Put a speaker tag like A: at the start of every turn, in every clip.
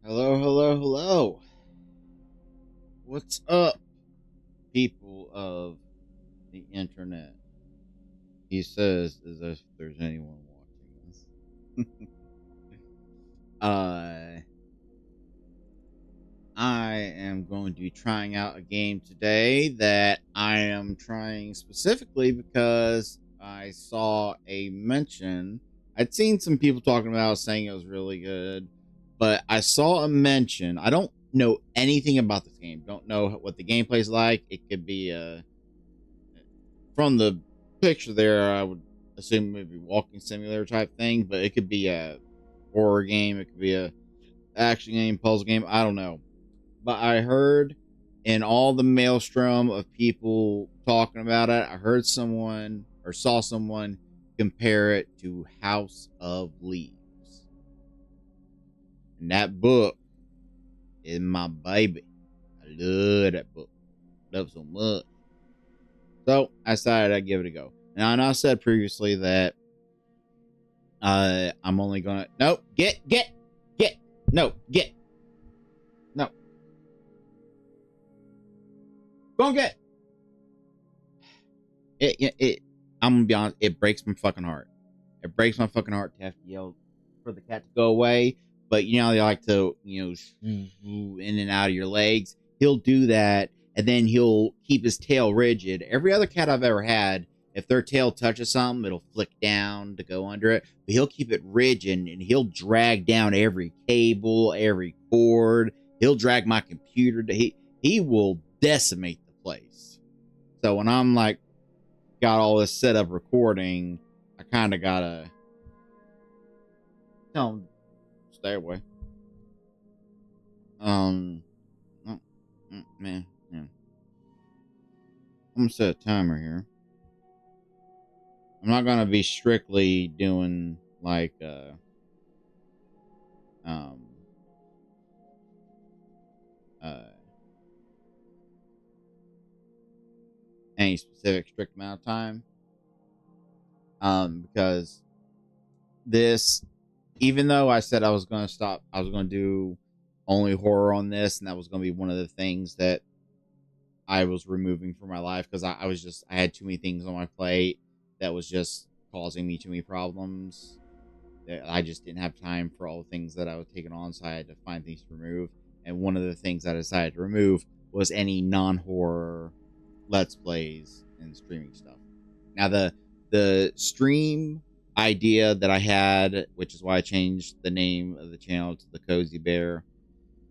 A: Hello, hello, hello. What's up, people of the internet? He says as if there's anyone watching this. uh, I am going to be trying out a game today that I am trying specifically because I saw a mention. I'd seen some people talking about it, saying it was really good, but I saw a mention. I don't know anything about this game. Don't know what the gameplay is like. It could be from the picture there. I would assume maybe walking simulator type thing, but it could be a horror game. It could be a action game, puzzle game. I don't know, but I heard in all the maelstrom of people talking about it, I heard someone or saw someone compare it to House of Leaves. And that book is my baby. I love that book. Love so much. So I decided I'd give it a go. Now, I know I said previously that I'm only gonna get no get no go and get it. I'm gonna be honest. It breaks my fucking heart. It breaks my fucking heart to have to yell for the cat to go away. But you know they like to in and out of your legs. He'll do that, and then he'll keep his tail rigid. Every other cat I've ever had, if their tail touches something, it'll flick down to go under it. But he'll keep it rigid, and he'll drag down every cable, every cord. He'll drag my computer. He will decimate the place. So when I'm like got all this set up recording, I kind of gotta tell him stay away. Um, oh, man, yeah. I'm gonna set a timer here. I'm not gonna be strictly doing like um uh any specific strict amount of time. Because this, even though I said I was gonna stop, I was gonna do only horror on this, and that was gonna be one of the things that I was removing from my life because I was just I had too many things on my plate that was just causing me too many problems. That I just didn't have time for all the things that I was taking on, so I had to find things to remove. And one of the things I decided to remove was any non-horror let's plays and streaming stuff. Now the stream idea that I had, which is why I changed the name of the channel to the Cozy Bear.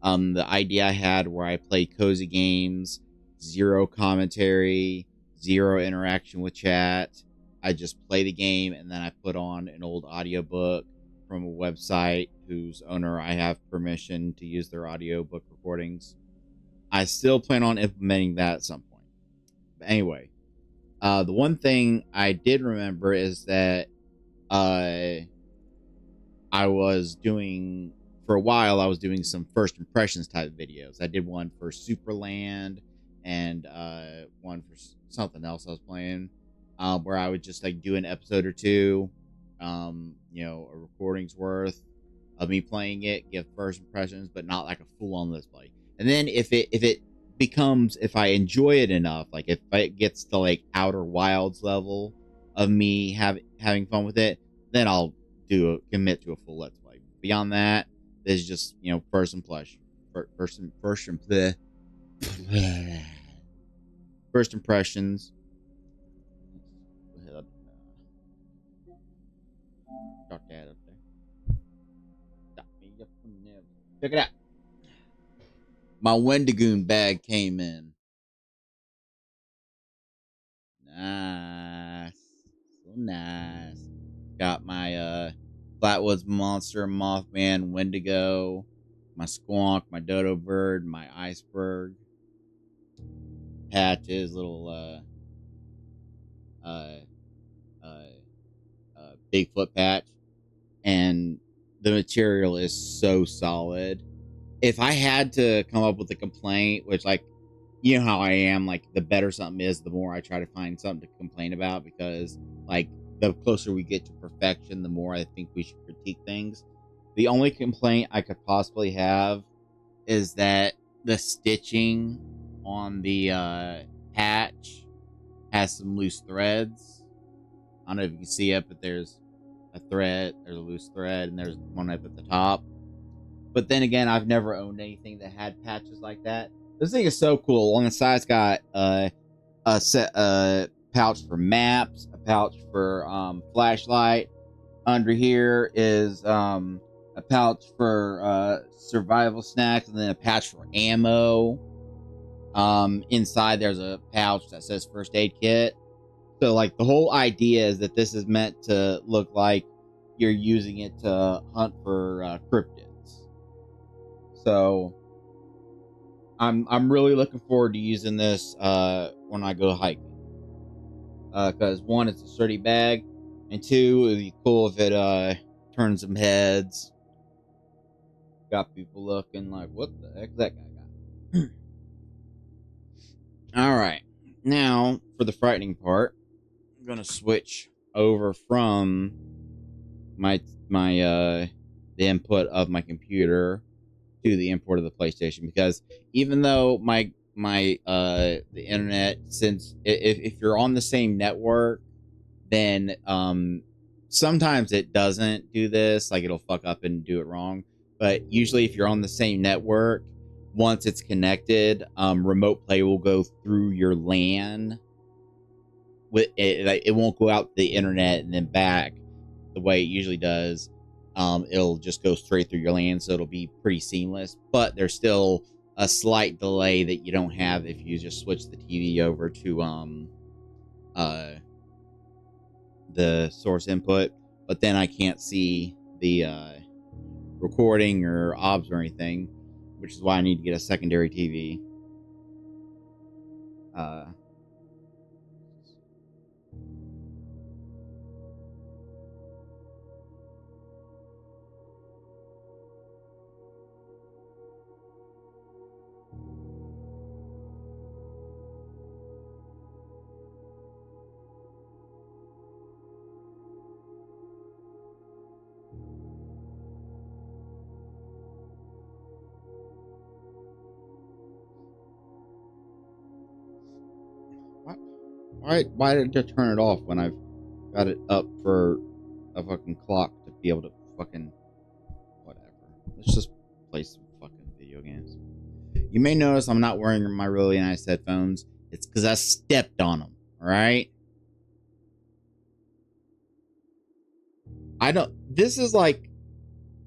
A: The idea I had where I play cozy games, zero commentary, zero interaction with chat. I just play the game and then I put on an old audiobook from a website whose owner I have permission to use their audiobook recordings. I still plan on implementing that at some point. But anyway, the one thing I did remember is that uh, I was doing for a while. I was doing some first impressions type videos. I did one for Superland and one for something else I was playing, where I would just like do an episode or two, a recording's worth of me playing it, give first impressions, but not like a full on let's play. And then if it becomes if I enjoy it enough, like if it gets to like Outer Wilds level of me having fun with it, then I'll commit to a full let's play. Beyond that, there's just first impression, first impressions. Start that up there. Stop me up from there. Check it out. My Wendigoon bag came in. Nice, so nice. Got my Flatwoods Monster, Mothman, Wendigo, my Squonk, my Dodo Bird, my Iceberg, Patches, little uh, uh, Bigfoot patch, and the material is so solid. If I had to come up with a complaint, which like you know how I am, like the better something is, the more I try to find something to complain about because like the closer we get to perfection, the more I think we should critique things. The only complaint I could possibly have is that the stitching on the patch has some loose threads. I don't know if you can see it, but there's a thread, there's a loose thread, and there's one up at the top. But then again, I've never owned anything that had patches like that. This thing is so cool. On the side, it's got a set pouch for maps, a pouch for flashlight. Under here is a pouch for survival snacks, and then a pouch for ammo. Inside there's a pouch that says first aid kit. So like the whole idea is that this is meant to look like you're using it to hunt for cryptids. So I'm really looking forward to using this when I go hiking. Because one, it's a sturdy bag, and two, it'd be cool if it turns some heads. Got people looking like, what the heck that guy got? All right, now for the frightening part, I'm gonna switch over from my the input of my computer to the import of the PlayStation, because even though the internet, since if you're on the same network, then sometimes it doesn't do this, like it'll fuck up and do it wrong. But usually if you're on the same network, once it's connected, remote play will go through your LAN with it. Like, it won't go out the internet and then back the way it usually does. It'll just go straight through your LAN, so it'll be pretty seamless. But there's still a slight delay that you don't have if you just switch the TV over to the source input. But then I can't see the recording or obs or anything, which is why I need to get a secondary TV. Why did I turn it off when I've got it up for a fucking clock to be able to fucking whatever? Let's just play some fucking video games. You may notice I'm not wearing my really nice headphones. It's because I stepped on them. All right. I don't. This is like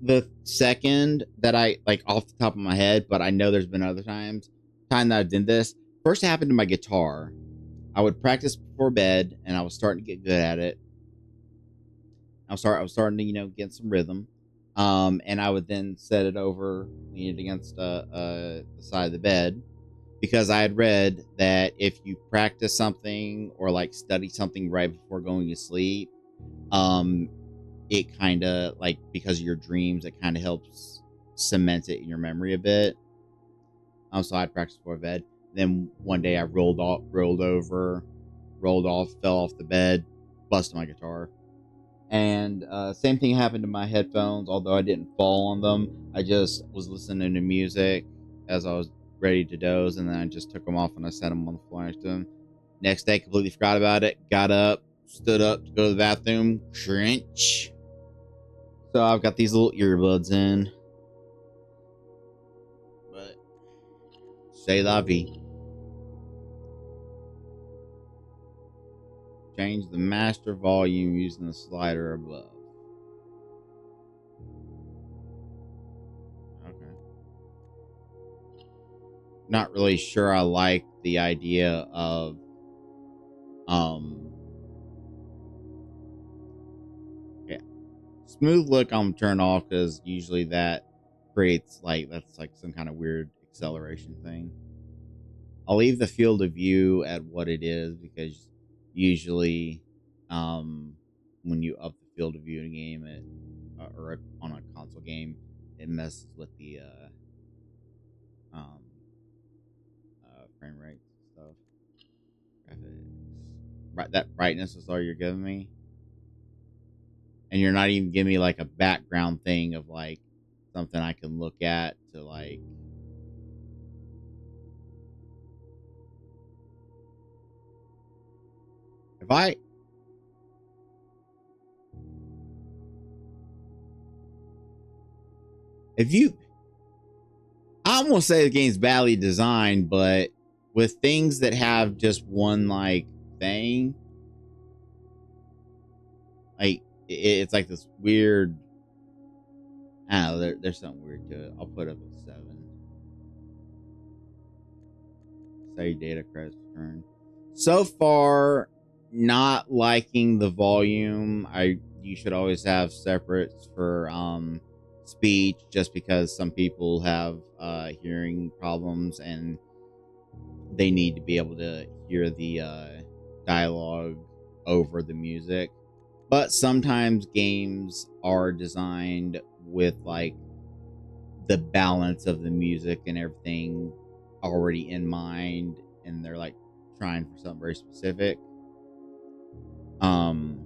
A: the second that I like off the top of my head, but I know there's been other time that I did this. First, it happened to my guitar. I would practice before bed, and I was starting to get good at it. I was starting to get some rhythm, and I would then set it over, lean it against the side of the bed, because I had read that if you practice something or like study something right before going to sleep, um, it kind of like, because of your dreams, it kind of helps cement it in your memory a bit. So I'd practice before bed. Then one day I rolled off, fell off the bed, busted my guitar. And same thing happened to my headphones. Although I didn't fall on them, I just was listening to music as I was ready to doze, and then I just took them off and I set them on the floor next to them. Next day, completely forgot about it. Got up, stood up to go to the bathroom. Trench. So I've got these little earbuds in. But say la vie. Change the master volume using the slider above. Okay. Not really sure I like the idea of um yeah. Smooth look I'm turned off, because usually that creates like, that's like some kind of weird acceleration thing. I'll leave the field of view at what it is, because usually when you up the field of view in a game, or on a console game, it messes with the um frame rates and stuff. Graphics. Right, that brightness is all you're giving me, and you're not even giving me like a background thing of like something I can look at to like. If I if you I won't say the game's badly designed, but with things that have just one like thing, like it's like this weird. I don't know. There's something weird to it. I'll put up a 7. Say data credits returned. So far, not liking the volume. You should always have separates for speech, just because some people have hearing problems and they need to be able to hear the dialogue over the music. But sometimes games are designed with like the balance of the music and everything already in mind, and they're like trying for something very specific. Um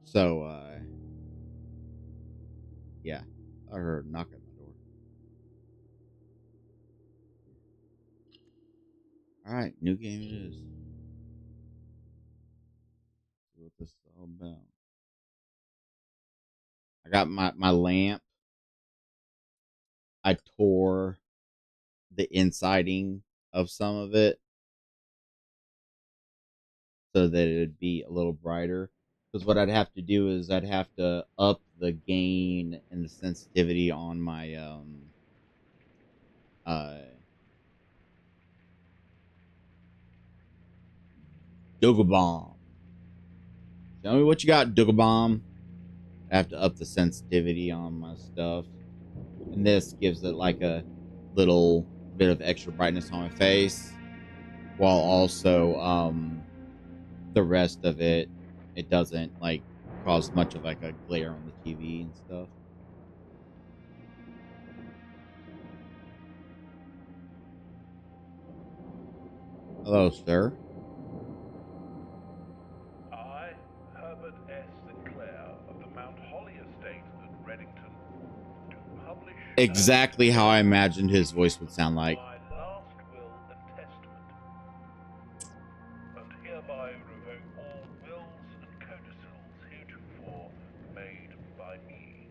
A: so yeah. I heard a knock at my door. Alright, new game it is. See what this is all about. I got my lamp. I tore the insiding of some of it so that it'd be a little brighter. Because what I'd have to do is I'd have to up the gain and the sensitivity on my uh Doogle Bomb. Tell me what you got, Doogle Bomb. I have to up the sensitivity on my stuff. And this gives it like a little bit of extra brightness on my face. While also the rest of it doesn't like cause much of like a glare on the TV and stuff. Hello, sir.
B: I, Herbert S. Sinclair of the Mount Holly Estate at Reddington, do publish
A: Exactly how I imagined his voice would sound like.
B: my last will and testament, and hereby revoke all wills and codicils heretofore made by me.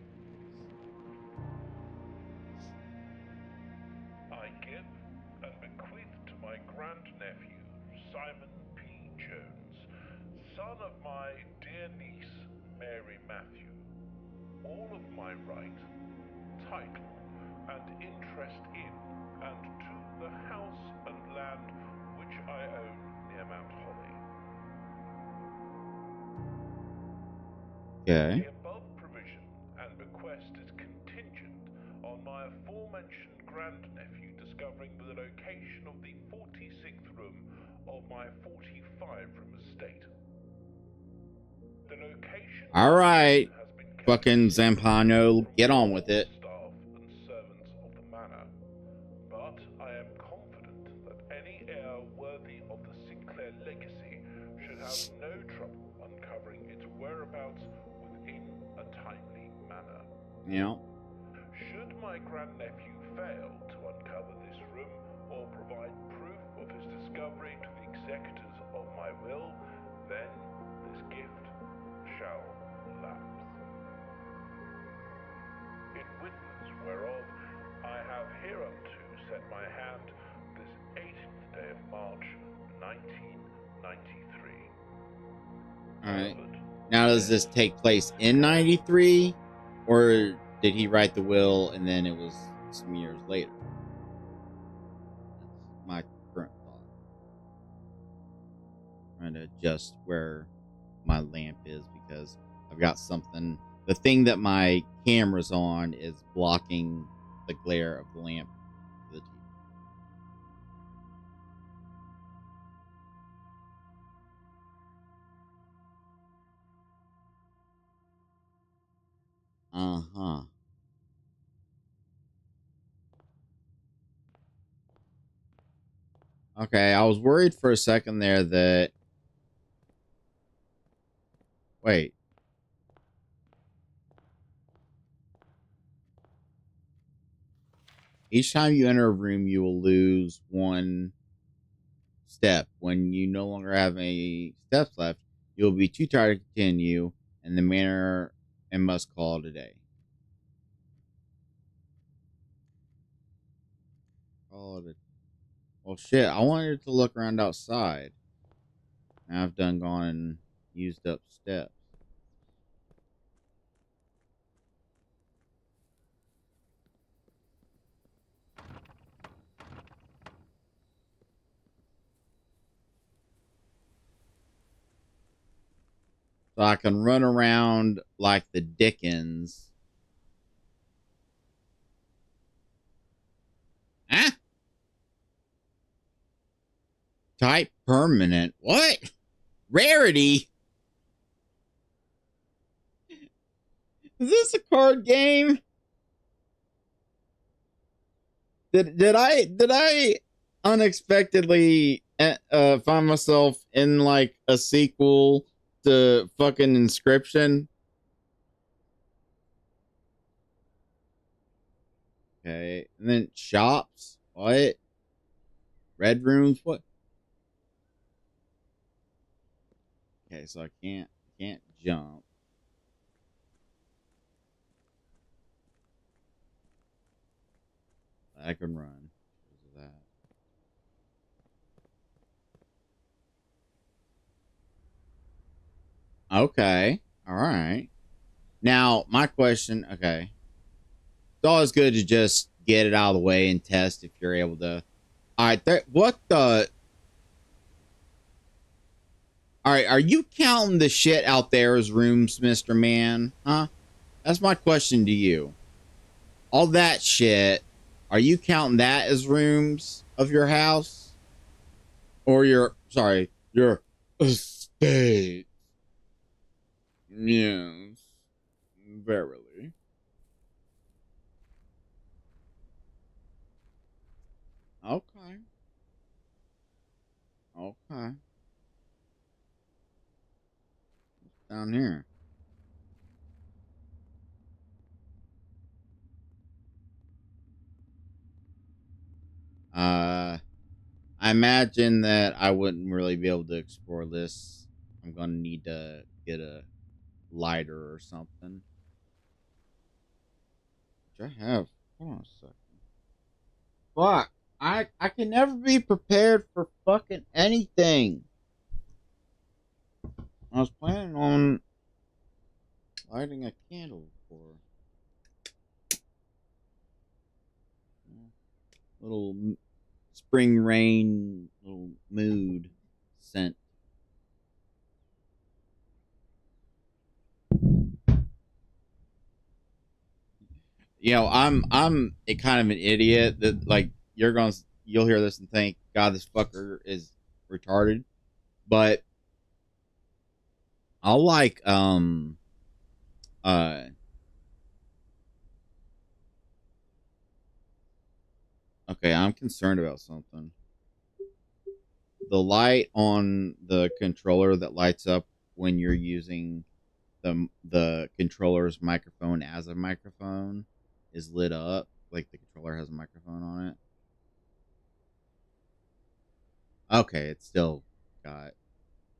B: I give and bequeath to my grandnephew, Simon P. Jones, son of my dear niece, Mary Matthew, all of my right, title, and interest in and to the house and land which I own near Mount Holly.
A: Okay.
B: The above provision and bequest is contingent on my aforementioned grandnephew discovering the location of the 46th room of my 45-room estate. The location
A: All right.
B: has been kept
A: Fucking
B: secret
A: Zampano,
B: from
A: get on
B: all
A: with it.
B: staff and servants of the manor, but I am confident that any heir worthy of the Sinclair legacy should have no trouble uncovering its whereabouts within a timely manner.
A: Yeah.
B: Should my grandnephew fail to uncover this room or provide proof of his discovery to the executors of my will, then this gift shall lapse. In witness whereof I have hereunto set my hand this 18th day of March, 1993.
A: All right.
B: Herbert
A: Now, does this
B: S.
A: take place in
B: Sinclair.
A: '93, or did he write the will and then it was some years later? That's my current thought. Trying to adjust where my lamp is because I've got something. The thing that my camera's on is blocking the glare of the lamp to the TV. Uh huh. Okay, I was worried for a second there that. Wait. Each time you enter a room, you will lose one step. When you no longer have any steps left, you will be too tired to continue, and the manner and must call it a day. Call it a well, shit. I wanted to look around outside. Now I've done gone and used up steps. So I can run around like the Dickens. Ah, type permanent. What? Rarity? Is this a card game? Did I unexpectedly find myself in like a sequel to fucking Inscription? Okay, and then shops. What? Red rooms. What? Okay, so I can't jump. I can run. Because of that. Okay. All right. Now my question. Okay, it's always good to just get it out of the way and test if you're able to. All right. What the? All right. Are you counting the shit out there as rooms, Mister Man? Huh? That's my question to you. All that shit. Are you counting that as rooms of your house or your estate? Yes, verily. Okay. Okay. Down here. Uh, I imagine that I wouldn't really be able to explore this. I'm gonna need to get a lighter or something. Which I have. Hold on a second. Fuck. I can never be prepared for fucking anything. I was planning on lighting a candle for little spring rain, little mood scent. I'm a kind of an idiot that like you'll hear this and think, God, this fucker is retarded. But I'll like uh okay, I'm concerned about something. The light on the controller that lights up when you're using the controller's microphone as a microphone is lit up. Like the controller has a microphone on it. Okay, it's still got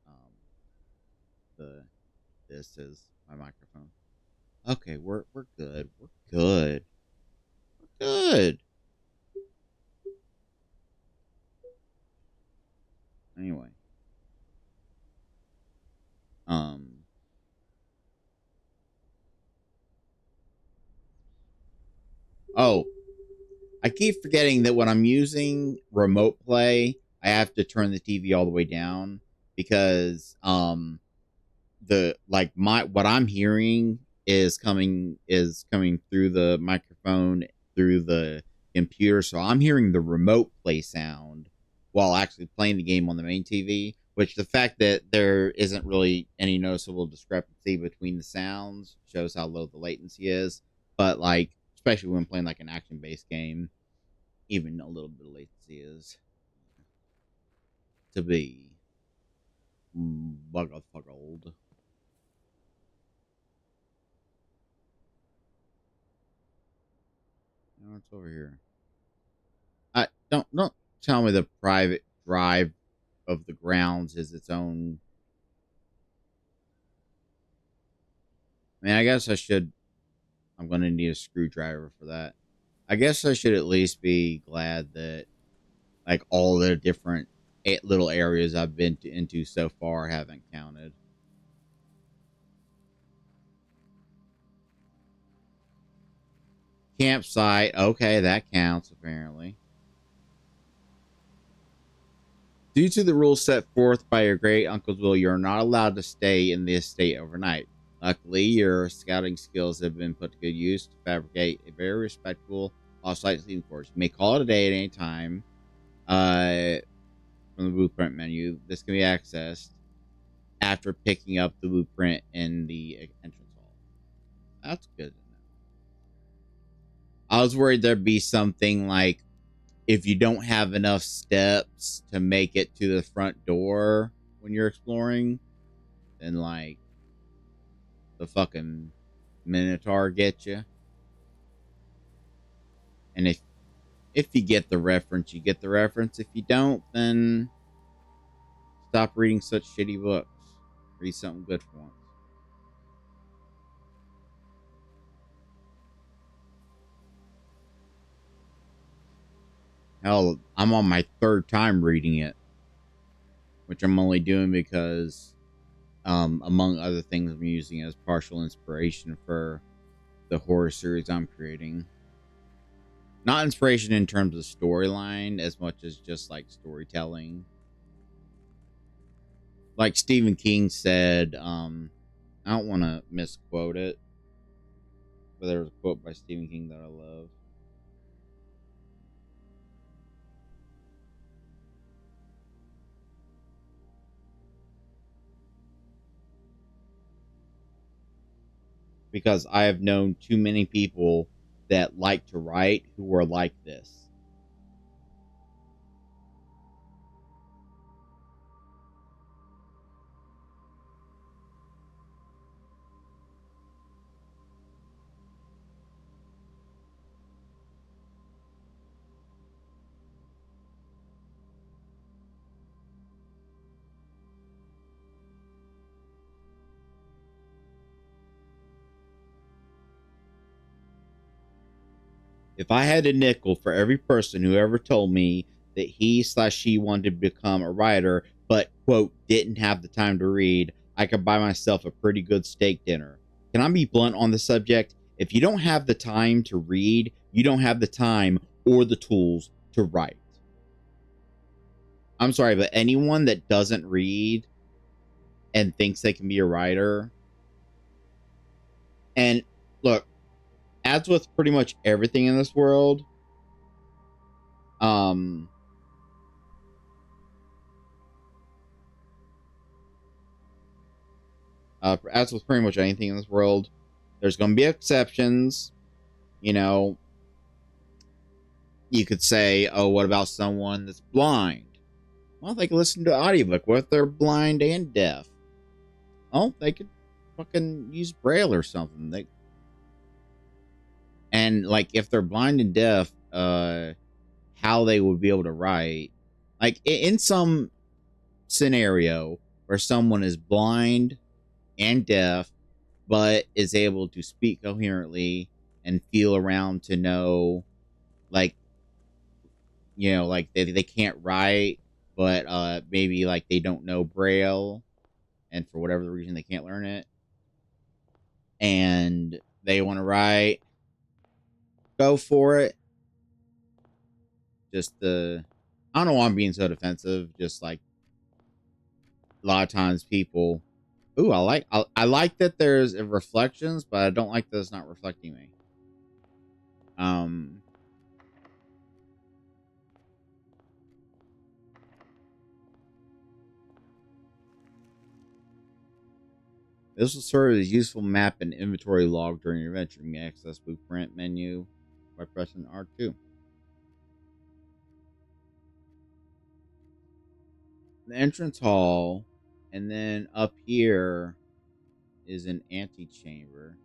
A: um the this is my microphone. Okay, we're good. We're good. We're good. Anyway, um, oh, I keep forgetting that when I'm using remote play, I have to turn the TV all the way down because the like my what I'm hearing is coming through the microphone through the computer, so I'm hearing the remote play sound while actually playing the game on the main TV. Which the fact that there isn't really any noticeable discrepancy between the sounds shows how low the latency is. But like, especially when playing like an action based game, even a little bit of latency is to be old. You know, it's over here. Don't tell me the private drive of the grounds is its own. I mean, I guess I should. I'm going to need a screwdriver for that. I guess I should at least be glad that like all the different little areas I've been into so far haven't counted. Campsite, okay, that counts apparently. Due to the rules set forth by your great uncle's will, you're not allowed to stay in the estate overnight. Luckily, your scouting skills have been put to good use to fabricate a very respectable off-site sleeping quarters. You may call it a day at any time uh, from the blueprint menu. This can be accessed after picking up the blueprint in the entrance hall. That's good. I was worried there'd be something like if you don't have enough steps to make it to the front door when you're exploring, then like the fucking Minotaur get you. And if you get the reference, you get the reference. If you don't, then stop reading such shitty books. Read something good for once. Hell, I'm on my third time reading it, which I'm only doing because, among other things, I'm using it as partial inspiration for the horror series I'm creating. Not inspiration in terms of storyline as much as just like storytelling. Like Stephen King said, I don't want to misquote it, but there was a quote by Stephen King that I love. Because I have known too many people that like to write who are like this. If I had a nickel for every person who ever told me that he/she wanted to become a writer, but, quote, didn't have the time to read, I could buy myself a pretty good steak dinner. Can I be blunt on the subject? If you don't have the time to read, you don't have the time or the tools to write. I'm sorry, but anyone that doesn't read and thinks they can be a writer, and look, as with pretty much everything in this world, um, as with pretty much anything in this world, there's going to be exceptions. You know, you could say, oh, what about someone that's blind? Well, they can listen to an audiobook. What if they're blind and deaf? Oh, they could fucking use Braille or something. And like if they're blind and deaf, how they would be able to write, like in some scenario where someone is blind and deaf but is able to speak coherently and feel around to know, like, like they can't write, but maybe like they don't know Braille, and for whatever reason they can't learn it, and they want to write, go for it. Just the I don't know why I'm being so defensive. Just like a lot of times people, ooh, I like that there's reflections, but I don't like that it's not reflecting me. Um, this will serve as a useful map and inventory log during your adventure. You may access blueprint menu by pressing R2. The entrance hall, and then up here is an antechamber.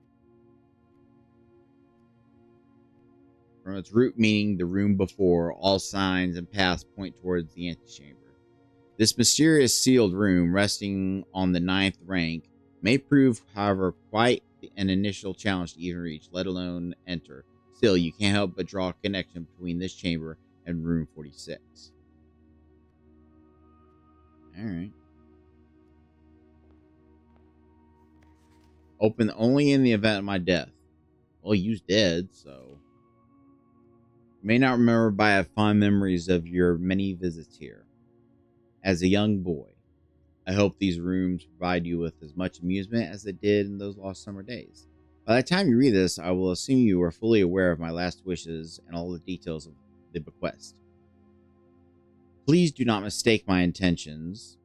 A: From its root meaning, the room before, all signs and paths point towards the antechamber. This mysterious sealed room, resting on the ninth rank, may prove, however, quite an initial challenge to even reach, let alone enter. Still, you can't help but draw a connection between this chamber and room 46. Alright. Open only in the event of my death. Well, you's dead, so. You may not remember, but I have fond memories of your many visits here. As a young boy, I hope these rooms provide you with as much amusement as they did in those lost summer days. By the time you read this, I will assume you are fully aware of my last wishes and all the details of the bequest. Please do not mistake my intentions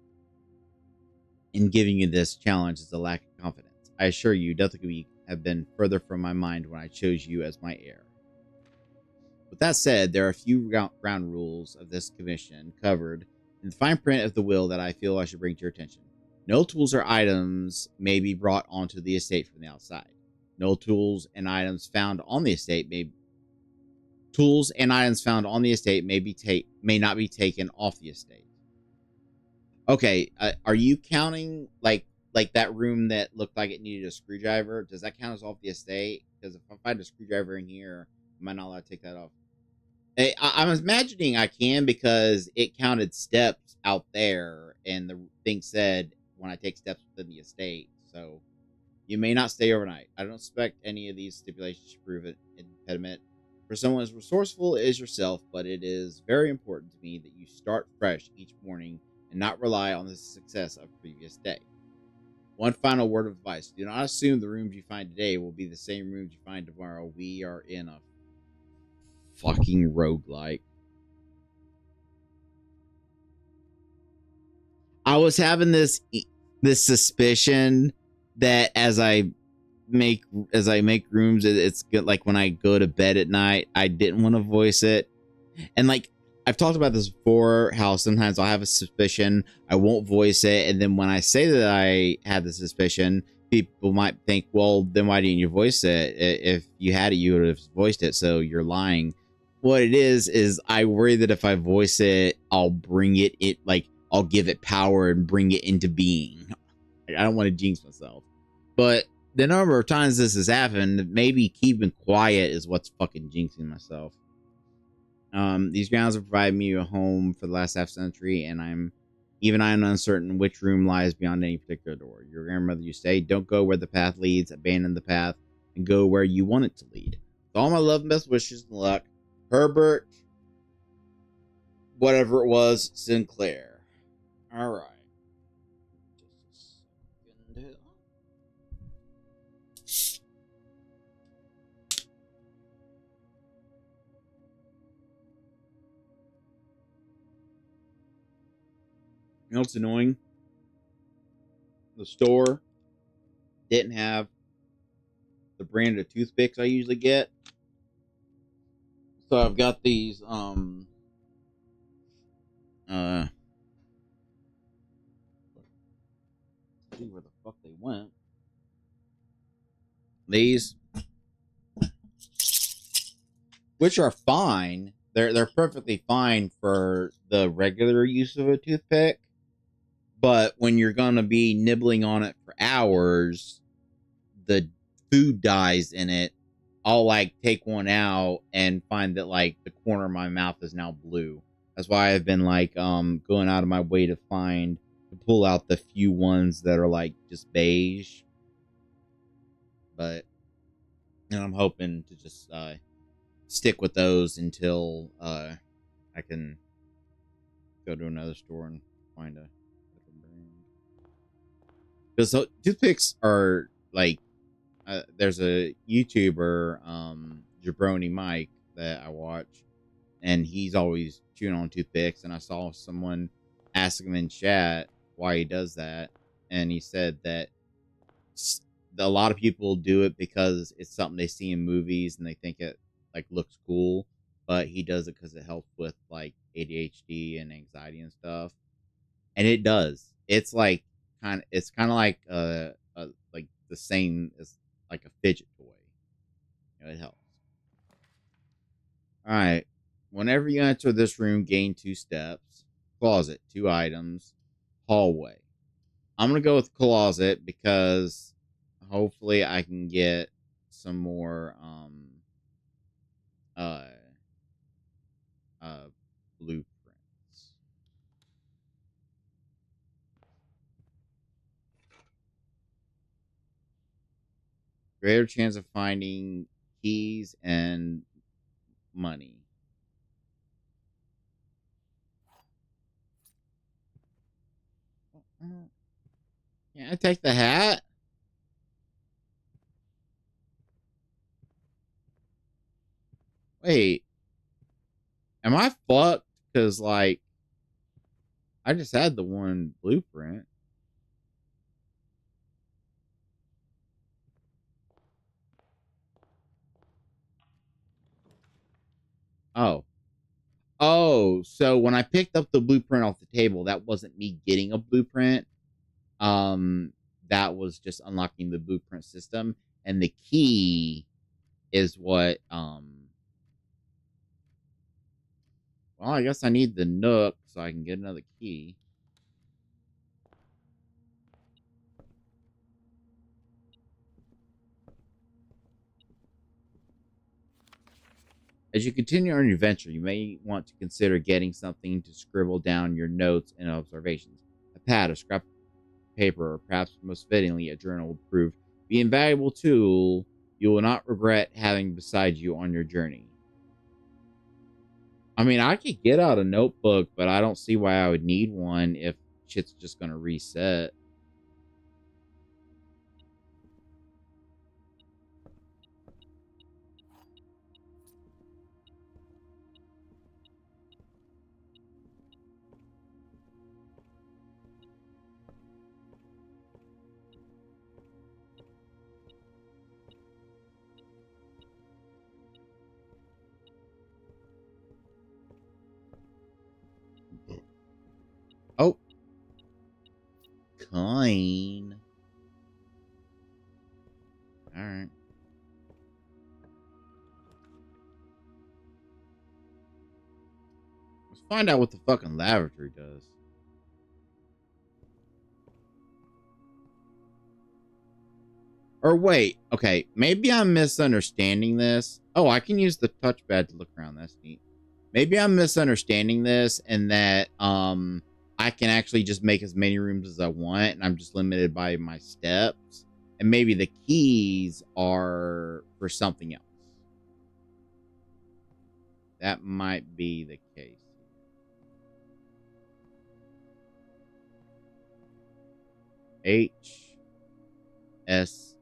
A: in giving you this challenge as a lack of confidence. I assure you, nothing could have been further from my mind when I chose you as my heir. With that said, there are a few ground rules of this commission covered in the fine print of the will that I feel I should bring to your attention. No tools or items may be brought onto the estate from the outside. No tools and items found on the estate may may not be taken off the estate. Okay, are you counting like that room that looked like it needed a screwdriver? Does that count as off the estate? Because if I find a screwdriver in here, am I not allowed to take that off? I'm imagining I can because it counted steps out there, and the thing said when I take steps within the estate. So you may not stay overnight. I don't expect any of these stipulations to prove an impediment for someone as resourceful as yourself, but it is very important to me that you start fresh each morning and not rely on the success of previous day. One final word of advice: do not assume the rooms you find today will be the same rooms you find tomorrow. We are in a fucking roguelike. I was having this suspicion that as I make rooms, it's good. Like when I go to bed at night, I didn't want to voice it, and like I've talked about this before, how sometimes I'll have a suspicion, I won't voice it, and then when I say that I had the suspicion, people might think, well, then why didn't you voice it? If you had it, you would have voiced it, so you're lying. What it is I worry that if I voice it, I'll bring it like I'll give it power and bring it into being. I don't want to jinx myself. But the number of times this has happened, maybe keeping quiet is what's fucking jinxing myself. These grounds have provided me a home for the last half century, and I'm uncertain which room lies beyond any particular door. Your grandmother used to say, don't go where the path leads, abandon the path, and go where you want it to lead. With all my love and best wishes and luck, Herbert, whatever it was, Sinclair. All right. Just a second. You know what's annoying? The store didn't have the brand of toothpicks I usually get. So I've got these see where the fuck they went. These, which are fine. They're perfectly fine for the regular use of a toothpick. But when you're gonna be nibbling on it for hours, the food dies in it. I'll like take one out and find that like the corner of my mouth is now blue. That's why I've been like going out of my way to pull out the few ones that are like just beige. But I'm hoping to just stick with those until I can go to another store and find a different brand. Because toothpicks are like, there's a YouTuber, Jabroni Mike, that I watch, and he's always chewing on toothpicks. And I saw someone ask him in chat why he does that, and he said that a lot of people do it because it's something they see in movies and they think it like looks cool, but he does it because it helps with like ADHD and anxiety and stuff, and it does. It's like it's kind of like like the same as like a fidget toy. You know, it helps. All right. Whenever you enter this room, gain 2 steps. Closet, 2 items. Hallway. I'm gonna go with closet because hopefully I can get some more uh uh blueprints. Greater chance of finding keys and money. Can I take the hat? Wait, am I fucked? Because like I just had the one blueprint. Oh, so when I picked up the blueprint off the table, that wasn't me getting a blueprint. Um, that was just unlocking the blueprint system, and the key is what. Well, I guess I need the nook so I can get another key. As you continue on your adventure, you may want to consider getting something to scribble down your notes and observations. A pad, a scrap of paper, or perhaps most fittingly, a journal will prove be an invaluable tool you will not regret having beside you on your journey. I mean, I could get out a notebook, but I don't see why I would need one if shit's just going to reset. Oh, coin. All right. Let's find out what the fucking lavatory does. Or wait, okay, maybe I'm misunderstanding this. Oh, I can use the touchpad to look around. That's neat. Maybe I'm misunderstanding this and that I can actually just make as many rooms as I want and I'm just limited by my steps. And maybe the keys are for something else. That might be the case. HSS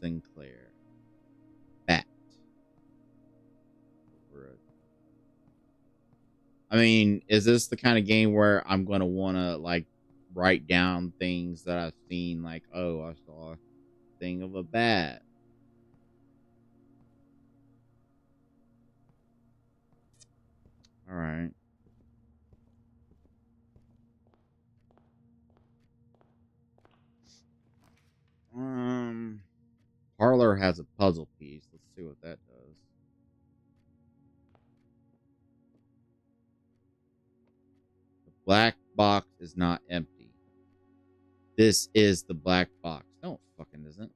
A: Sinclair. Bat. I mean, is this the kind of game where I'm going to want to like write down things that I've seen? Like, oh, I saw a thing of a bat. All right. Um, Parlor has a puzzle piece. Let's see what that does. The black box is not empty. This is the black box. No, it fucking isn't.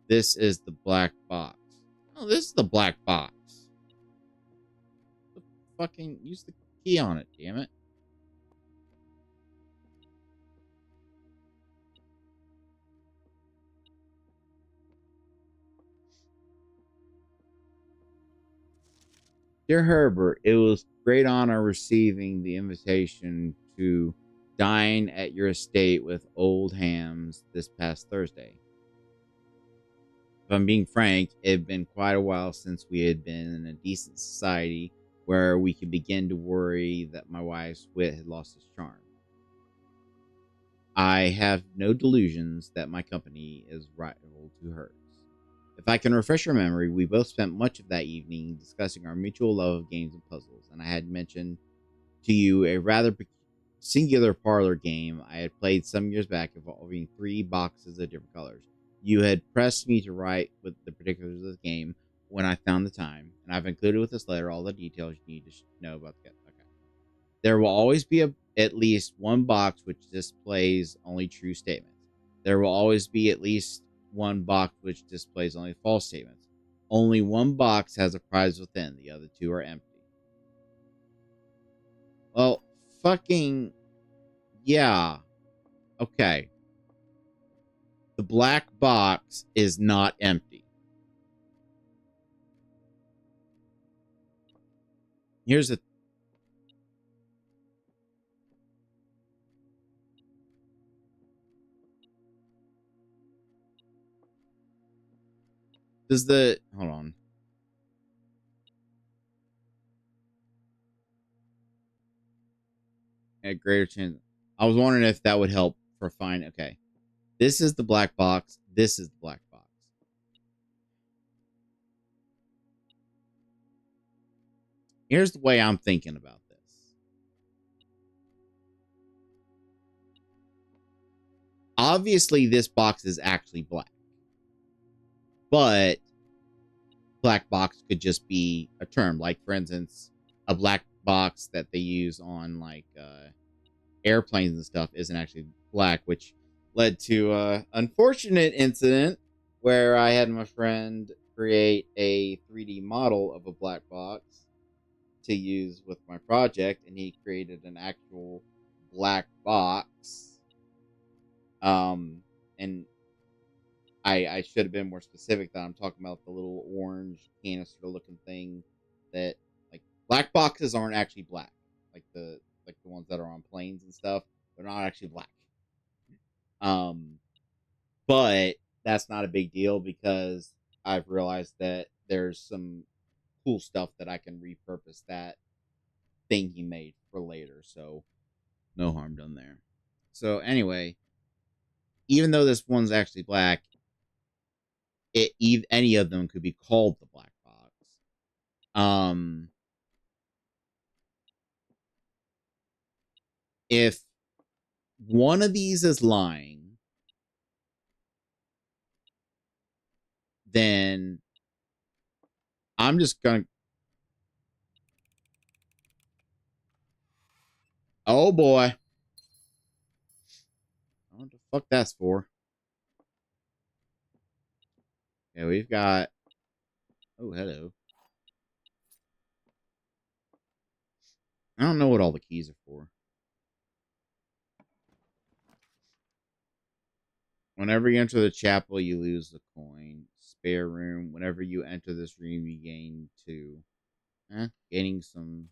A: This is the black box. Oh, this is the black box. Fucking use the key on it, damn it. Dear Herbert, it was great honor receiving the invitation to dine at your estate with old hams this past Thursday. If I'm being frank, it had been quite a while since we had been in a decent society where we could begin to worry that my wife's wit had lost its charm. I have no delusions that my company is rival to hers. If I can refresh your memory, we both spent much of that evening discussing our mutual love of games and puzzles, and I had mentioned to you a rather singular parlor game I had played some years back involving 3 boxes of different colors. You had pressed me to write with the particulars of the game, when I found the time, and I've included with this letter all the details you need to know about the. Okay. There will always be at least one box which displays only true statements. There will always be at least one box which displays only false statements. Only one box has a prize within, the other two are empty. Well, fucking yeah. Okay. The black box is not empty. Here's the does the hold on. A greater chance. I was wondering if that would help for fine. Okay. This is the black box. This is the black box. Here's the way I'm thinking about this. Obviously, this box is actually black, but black box could just be a term. Like, for instance, a black box that they use on like airplanes and stuff isn't actually black, which led to a unfortunate incident where I had my friend create a 3D model of a black box to use with my project, and he created an actual black box. And I should have been more specific that I'm talking about the little orange canister looking thing that, like, black boxes aren't actually black. Like the ones that are on planes and stuff, they're not actually black. Um but that's not a big deal because I've realized that there's some cool stuff that I can repurpose that thing he made for later. So no harm done there. So anyway, even though this one's actually black, any of them could be called the black box. Um, if one of these is lying, then I'm just gonna. Oh boy, I don't know what the fuck that's for. Yeah, we've got. Oh, hello. I don't know what all the keys are for. Whenever you enter the chapel, you lose the coin. Spare room. Whenever you enter this room, you gain 2. Gaining some.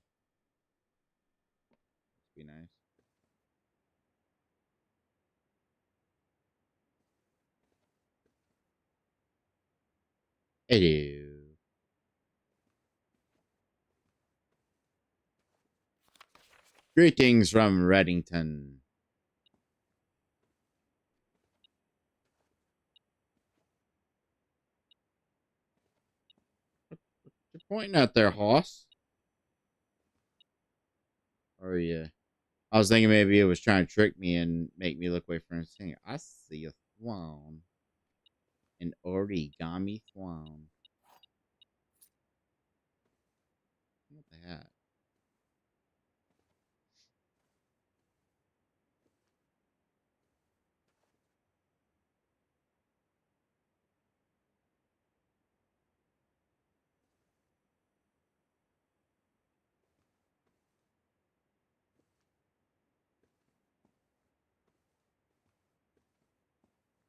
A: Be nice. Hello. Greetings from Reddington. You're pointing at there, Hoss. Or yeah. I was thinking maybe it was trying to trick me and make me look away from the singer. I see a throne. An origami throne. What the heck?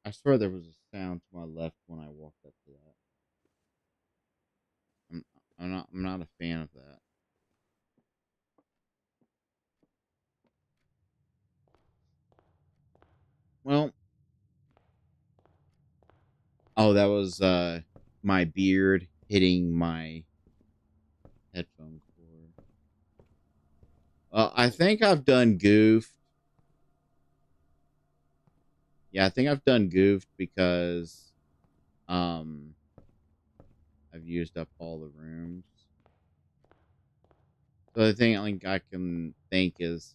A: I swear there was a sound to my left when I walked up to that. I'm, I'm not a fan of that. Well, oh, that was my beard hitting my headphone cord. I think I've done goofed. Yeah, I think I've done goofed because um I've used up all the rooms. So the thing I can think is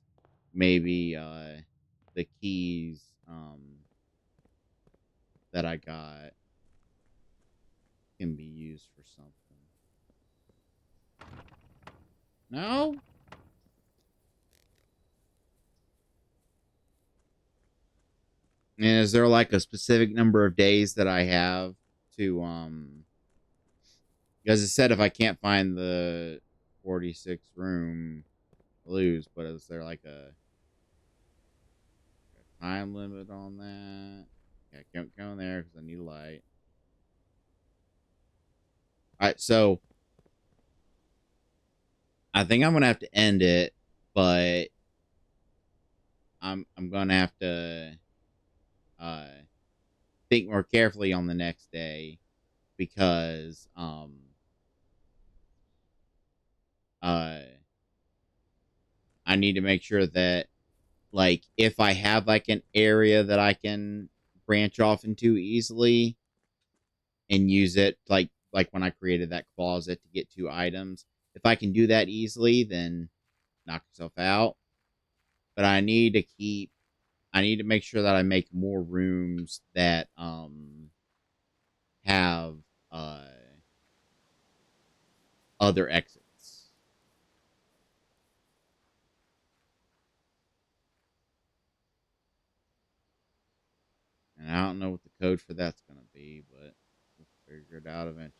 A: maybe the keys that I got can be used for something. No? And is there like a specific number of days that I have to because it said if I can't find the 46 room, I lose, but is there like a time limit on that? Yeah, I can't go in there because I need light. All right, so I think I'm gonna have to end it, but I'm gonna have to uh think more carefully on the next day because uh I need to make sure that like if I have like an area that I can branch off into easily and use it like when I created that closet to get 2 items, if I can do that easily, then knock yourself out. But I need to make sure that I make more rooms that have uh other exits. And I don't know what the code for that's gonna be, but we'll figure it out eventually.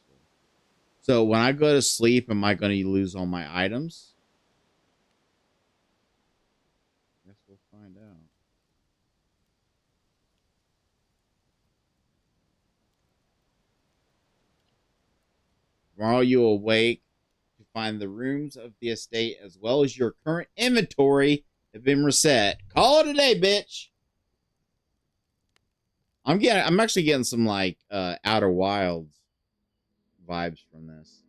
A: So when I go to sleep, am I gonna lose all my items? Guess we'll find out. Tomorrow you awake to find the rooms of the estate as well as your current inventory have been reset. Call it a day, bitch. I'm actually getting some like Outer Wilds vibes from this.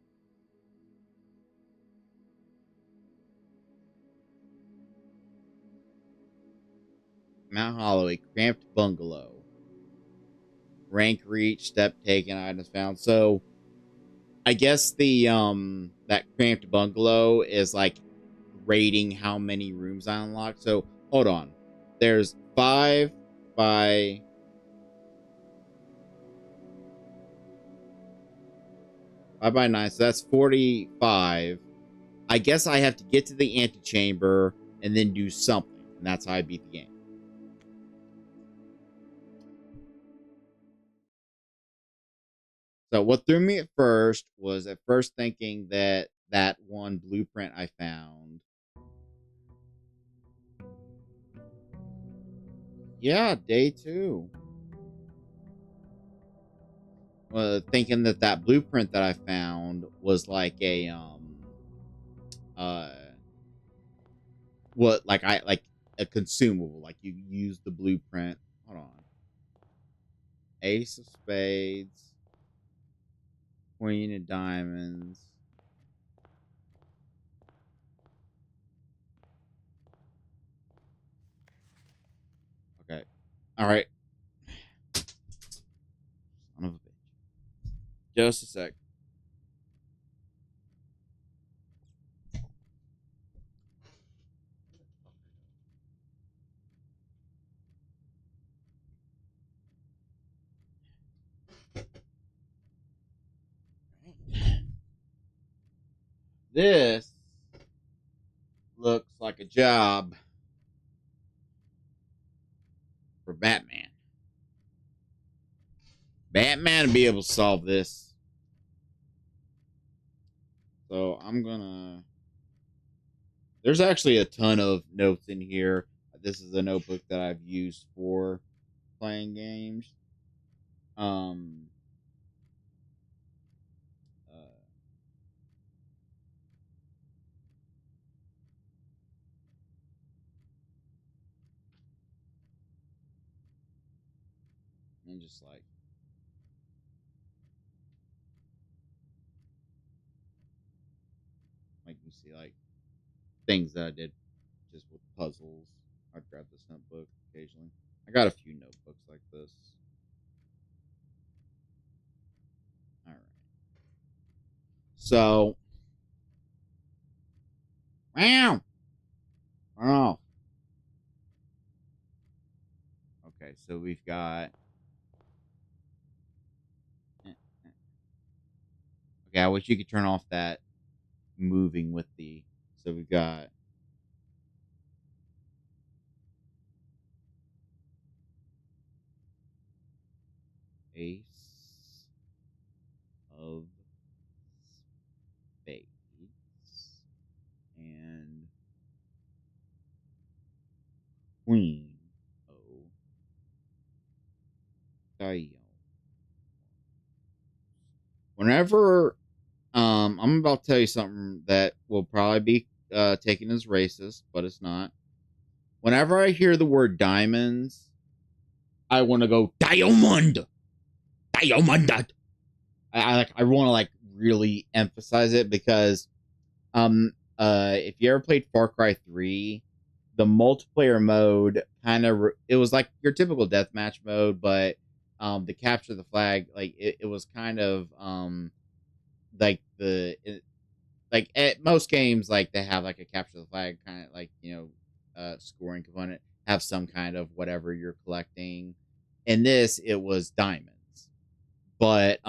A: Mount Hollow, a cramped bungalow. Rank reached, step taken, items found. So I guess the that cramped bungalow is like rating how many rooms I unlocked. So hold on. There's 5 by 9, so that's 45. I guess I have to get to the antechamber and then do something, and that's how I beat the game. So what threw me at first was at first thinking that that one blueprint I found. Yeah, day 2. Thinking that that blueprint that I found was like a uh what like I like a consumable, like you use the blueprint. Hold on. Ace of spades, queen of diamonds. Okay. All right. Son of a bitch. Just a sec. This looks like a job for Batman. Batman to be able to solve this. So I'm gonna. There's actually a ton of notes in here. This is a notebook that I've used for playing games. Um, uh, and just like you see like things that I did just with puzzles. I'd grab this notebook occasionally. I got a few notebooks like this. All right. So, wow. Oh, okay. So we've got. Okay, I wish you could turn off that moving with the. So we've got ace of spades and queen of diamonds. Whenever I'm about to tell you something that will probably be taken as racist, but it's not. Whenever I hear the word diamonds, I want to go diamond, diamond. I want to like really emphasize it because if you ever played Far Cry 3, the multiplayer mode kind of it was like your typical deathmatch mode, but the capture the flag, like it was kind of like like at most games, like they have like a capture the flag kind of like, scoring component, have some kind of whatever you're collecting. In this, it was diamonds. But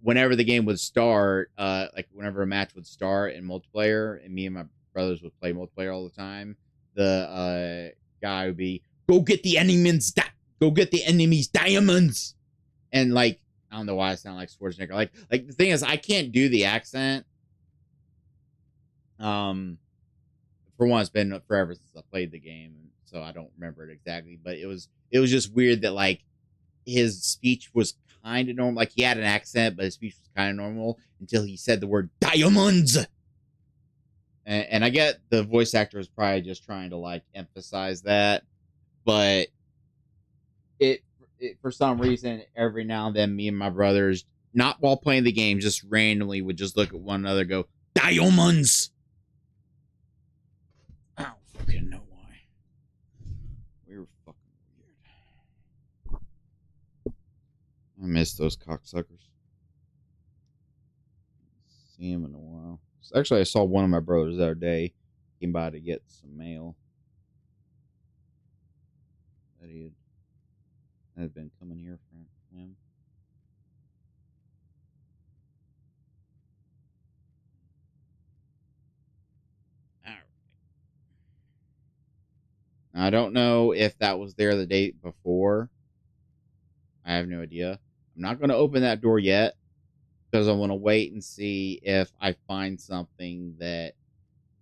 A: whenever the game would start, like whenever a match would start in multiplayer, and me and my brothers would play multiplayer all the time, the guy would be, "Go get the enemies, go get the enemies diamonds," and like I don't know why I sound like Schwarzenegger. Like the thing is, I can't do the accent. Um, for one, it's been forever since I played the game, so I don't remember it exactly. But it was just weird that like his speech was kind of normal. Like he had an accent, but his speech was kind of normal until he said the word diamonds. And I get the voice actor was probably just trying to like emphasize that, but it, it for some reason every now and then me and my brothers, not while playing the game, just randomly would just look at one another, go diamonds. I don't fucking know why. We were fucking weird. I miss those cocksuckers. See him in a while. Actually, I saw one of my brothers the other day. Came by to get some mail that he had been coming here from him. All right. Now, I don't know if that was there the day before. I have no idea. I'm not going to open that door yet because I want to wait and see if I find something that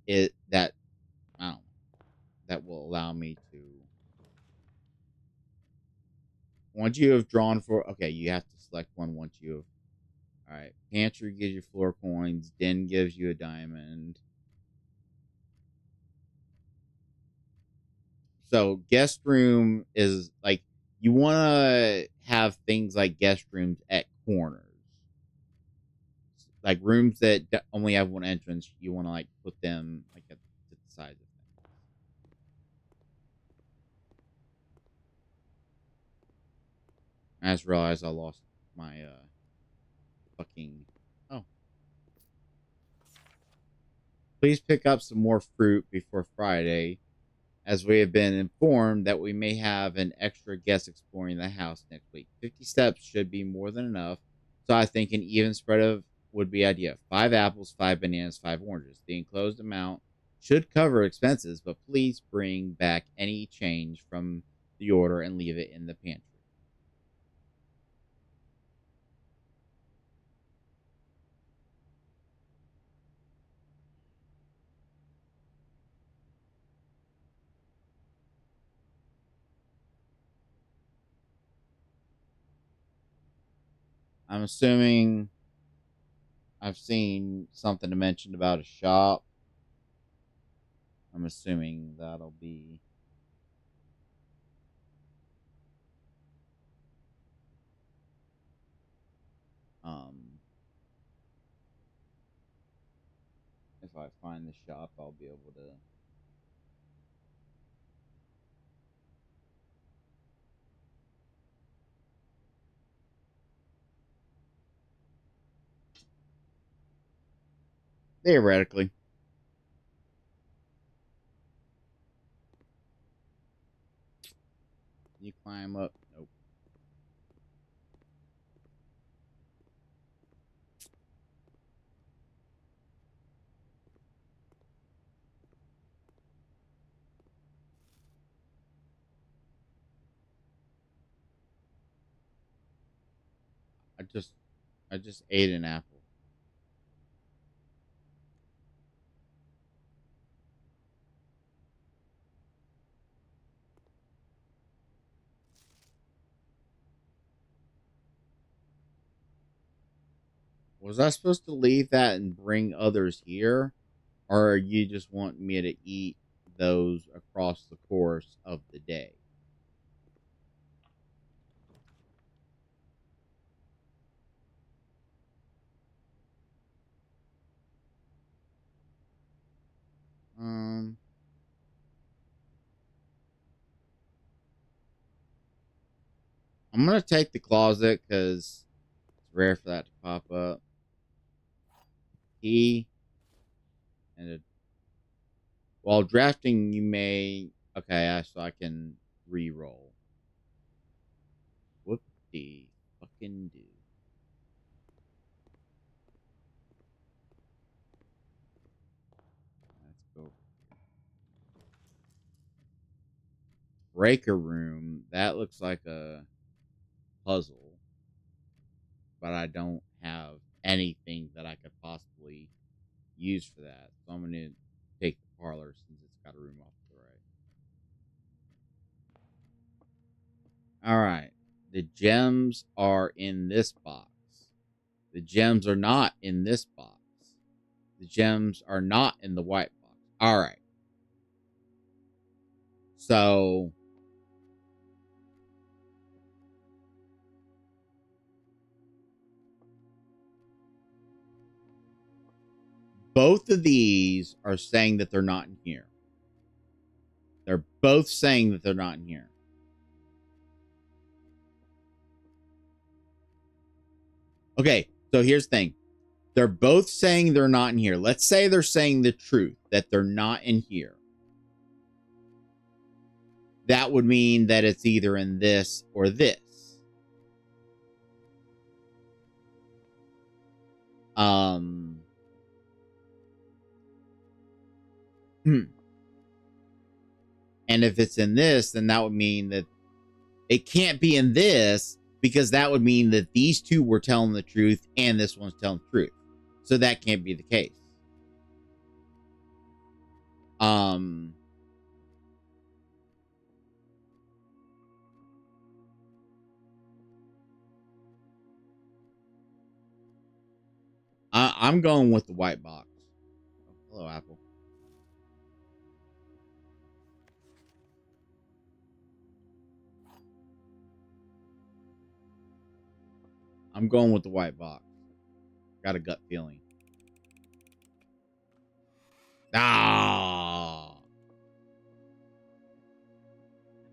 A: I don't know, that will allow me to. Once you have drawn for, okay, you have to select one once you have. All right, pantry gives you floor coins. Den gives you a diamond. So guest room is like you want to have things like guest rooms at corners, like rooms that only have one entrance. You want to like put them like at to the sides of things. I just realized I lost my fucking. Oh, please pick up some more fruit before Friday, as we have been informed that we may have an extra guest exploring the house next week. 50 steps should be more than enough, so I think an even spread of would be ideal. 5 apples, 5 bananas, 5 oranges. The enclosed amount should cover expenses, but please bring back any change from the order and leave it in the pantry. I'm assuming I've seen something to mention about a shop. I'm assuming that'll be um if I find the shop, I'll be able to. Theoretically. You climb up. Nope. I just ate an apple. Was I supposed to leave that and bring others here? Or you just want me to eat those across the course of the day? Um, I'm gonna take the closet because it's rare for that to pop up. Key and while drafting, you may so I can re-roll. Whoop de fucking do. Let's go. Breaker room. That looks like a puzzle, but I don't have anything that I could possibly use for that. So I'm gonna take the parlor since it's got a room off to the right. All right. The gems are in this box. The gems are not in this box. The gems are not in the white box. All right. So both of these are saying that they're not in here. They're both saying that they're not in here. Okay, so here's the thing. They're both saying they're not in here. Let's say they're saying the truth, that they're not in here. That would mean that it's either in this or this. Um, and if it's in this, then that would mean that it can't be in this because that would mean that these two were telling the truth and this one's telling the truth. So that can't be the case. Um, I'm going with the white box. Oh, hello, Apple. I'm going with the white box. Got a gut feeling. Ah.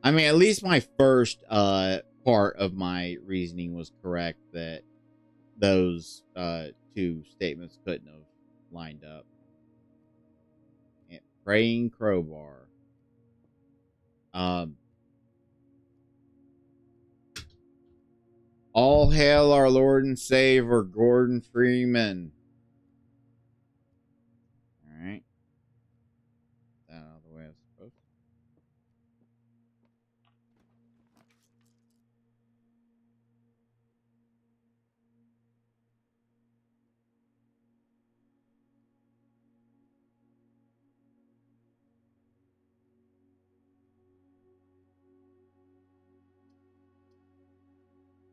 A: I mean, at least my first part of my reasoning was correct that those two statements couldn't have lined up. And praying crowbar. Um, all hail our Lord and Savior Gordon Freeman. All right, that out of the way I was supposed to.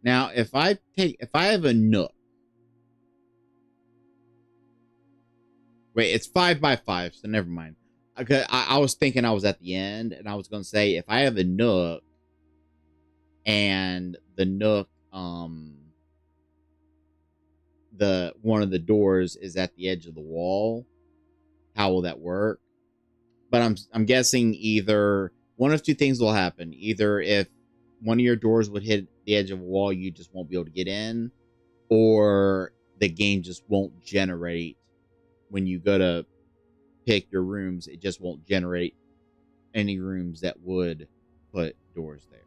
A: Now, if I have a nook. Wait, it's 5x5, so never mind. Okay, I was thinking I was at the end, and I was going to say if I have a nook, and the nook, the one of the doors is at the edge of the wall, how will that work? But I'm guessing either one of two things will happen. Either if one of your doors would hit the edge of a wall, you just won't be able to get in, or the game just won't generate when you go to pick your rooms. It just won't generate any rooms that would put doors there.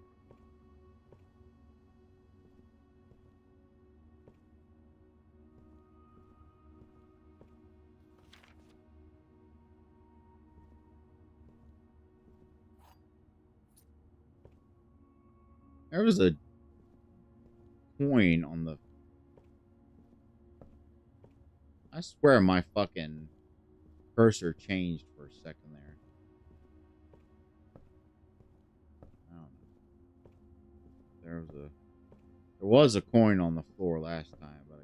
A: There was a coin on the I swear my fucking cursor changed for a second there. I don't know. There was a coin on the floor last time, but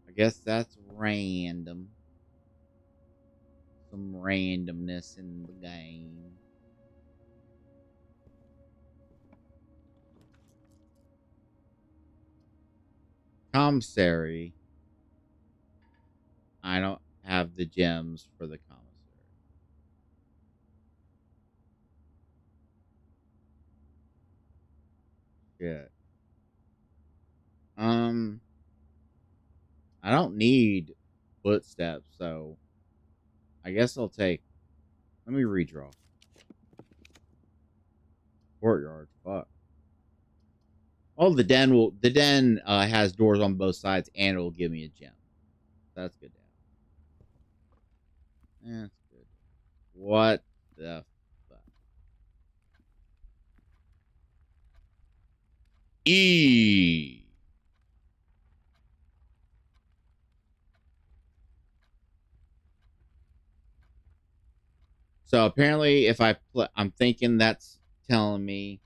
A: I guess that's random. Some randomness in the game. Commissary. I don't have the gems for the commissary. Shit. Um, I don't need footsteps, so I guess I'll take. Let me redraw. Courtyard. Fuck. Oh, the den has doors on both sides, and it will give me a gem. That's good. That's good. What the fuck? E. So apparently, if I'm thinking that's telling me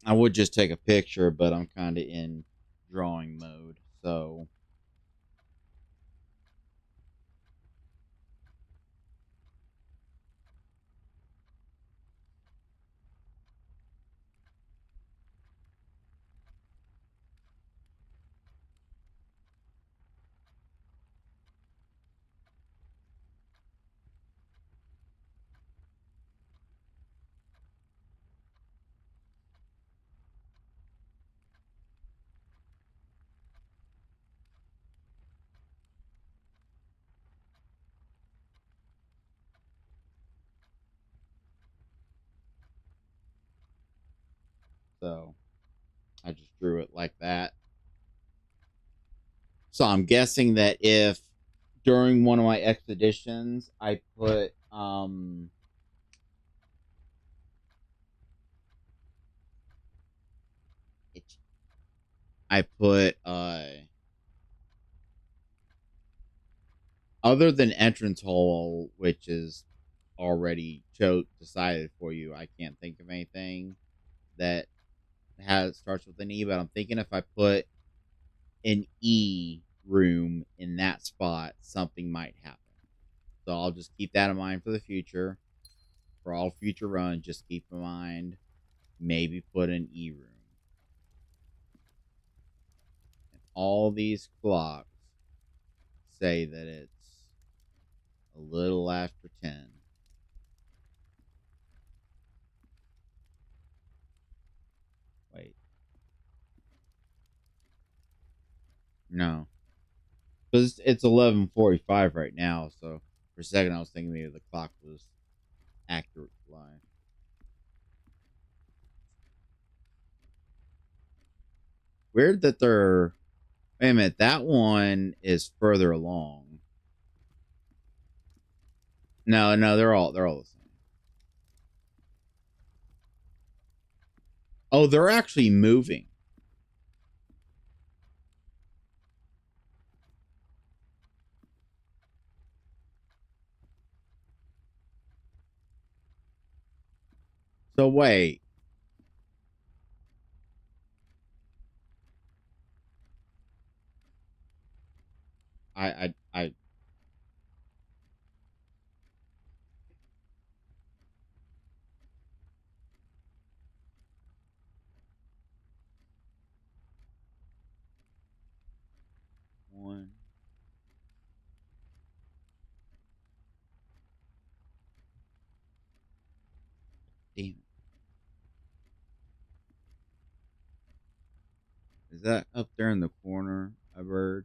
A: I would just take a picture, but I'm kind of in drawing mode. So I just drew it like that. So I'm guessing that if during one of my expeditions I put I put other than entrance hole, which is already decided for you, I can't think of anything that has starts with an E. But I'm thinking if I put an E room in that spot, something might happen. So I'll just keep that in mind for the future. For all future runs, just keep in mind maybe put an E room. And all these clocks say that it's a little after 10. Wait, no, because it's 11:45 right now. So for a second, I was thinking maybe the clock was accurate line. Weird that they're. Wait a minute, that one is further along. No, no, they're all the same. Oh, they're actually moving. So wait, I 1. Damn it. Is that up there in the corner a bird?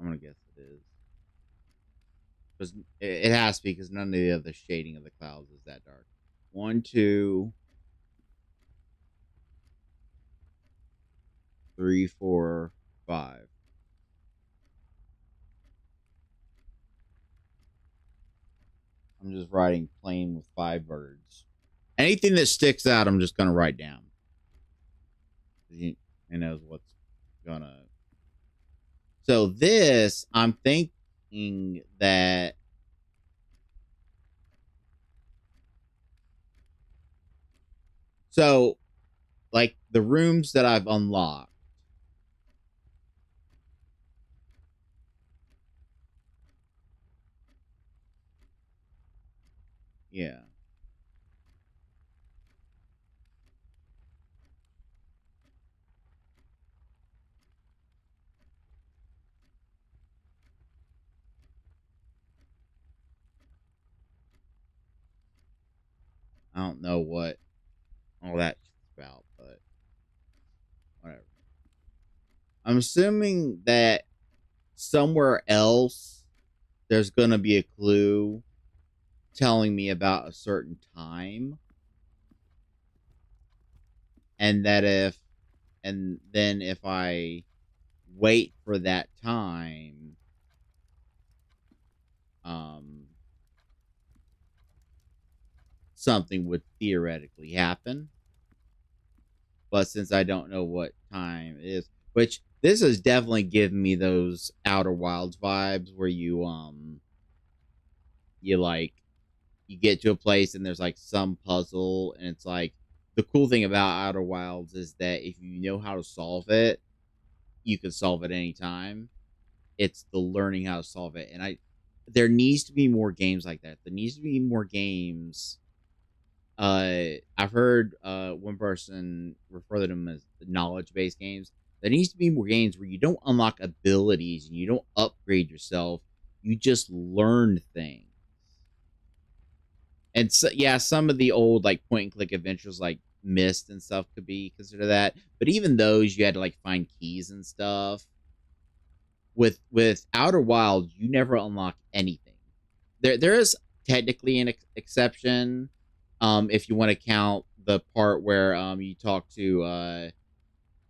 A: I'm gonna guess it is. Because it has to be because none of the other shading of the clouds is that dark. 1, 2, 3, 4, 5. I'm just writing plain with 5 birds. Anything that sticks out, I'm just gonna write down. Who knows what's gonna. So this, I'm thinking that so like the rooms that I've unlocked. Yeah. I don't know what all that shit's about, but whatever. I'm assuming that somewhere else there's gonna be a clue telling me about a certain time, and that if and then if I wait for that time, um, something would theoretically happen. But since I don't know what time it is, which this has definitely given me those Outer Wilds vibes where you like you get to a place and there's like some puzzle and it's like the cool thing about Outer Wilds is that if you know how to solve it, you can solve it anytime. It's the learning how to solve it. And I there needs to be more games like that. There needs to be more games. I've heard one person refer to them as knowledge based games. There needs to be more games where you don't unlock abilities and you don't upgrade yourself. You just learn things. And so, yeah, some of the old like point and click adventures like Myst and stuff could be considered that. But even those you had to like find keys and stuff. With Outer Wilds, you never unlock anything. There is technically an exception, if you want to count the part where you talk to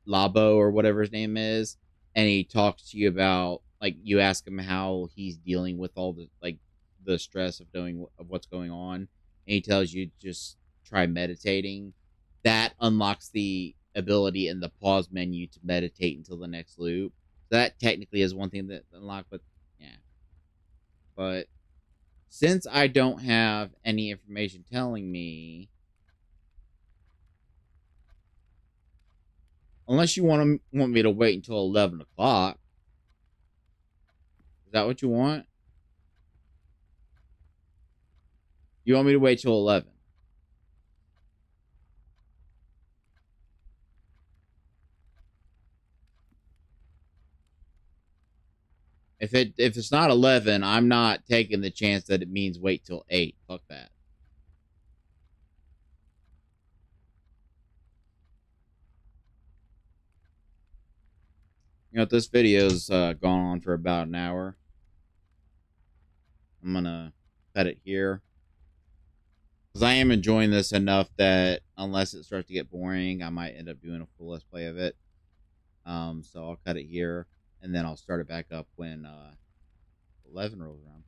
A: Labo or whatever his name is, and he talks to you about like you ask him how he's dealing with all the like the stress of knowing of what's going on, and he tells you just try meditating. That unlocks the ability in the pause menu to meditate until the next loop. So that technically is one thing that unlocked, but yeah. But since I don't have any information telling me, unless you want me to wait until 11 o'clock, is that what you want? You want me to wait till 11? If it's not 11, I'm not taking the chance that it means wait till 8. Fuck that. You know, this video's gone on for about an hour. I'm gonna cut it here because I am enjoying this enough that unless it starts to get boring, I might end up doing a full let's play of it. So I'll cut it here and then I'll start it back up when 11 rolls around.